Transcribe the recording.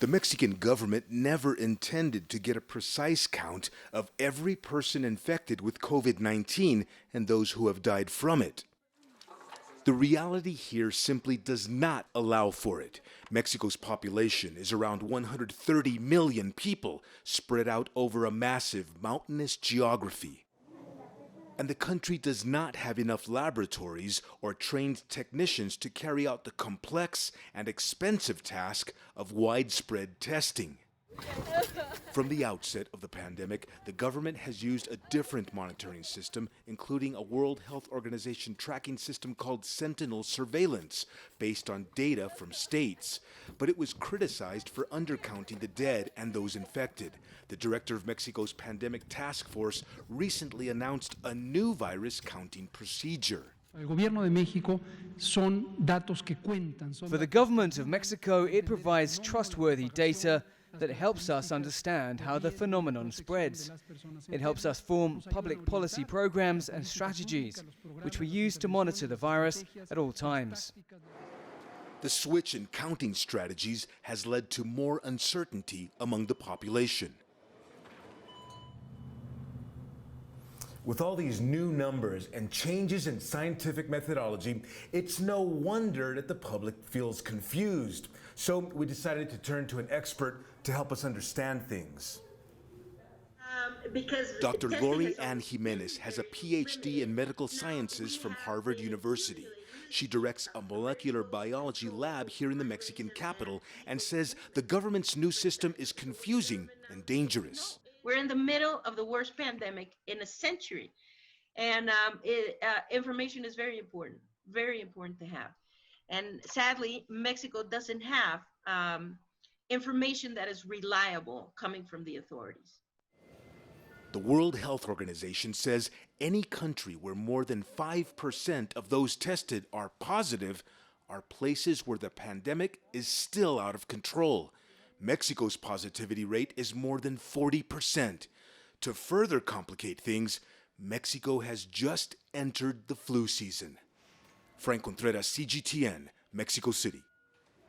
The Mexican government never intended to get a precise count of every person infected with COVID-19 and those who have died from it. The reality here simply does not allow for it. Mexico's population is around 130 million people spread out over a massive mountainous geography. And the country does not have enough laboratories or trained technicians to carry out the complex and expensive task of widespread testing. From the outset of the pandemic, the government has used a different monitoring system, including a World Health Organization tracking system called Sentinel Surveillance, based on data from states. But it was criticized for undercounting the dead and those infected. The director of Mexico's pandemic task force recently announced a new virus counting procedure. For the government of Mexico, it provides trustworthy data that helps us understand how the phenomenon spreads. It helps us form public policy programs and strategies, which we use to monitor the virus at all times. The switch in counting strategies has led to more uncertainty among the population. With all these new numbers and changes in scientific methodology, it's no wonder that the public feels confused. So we decided to turn to an expert to help us understand things. Dr. Lori Ann Jimenez has a PhD in medical sciences from Harvard University. She directs a molecular biology lab here in the Mexican capital and says the government's new system is confusing and dangerous. We're in the middle of the worst pandemic in a century, and information is very important to have. And sadly, Mexico doesn't have information that is reliable coming from the authorities. The World Health Organization says any country where more than 5% of those tested are positive are places where the pandemic is still out of control. Mexico's positivity rate is more than 40%. To further complicate things, Mexico has just entered the flu season. Frank Contreras, CGTN, Mexico City.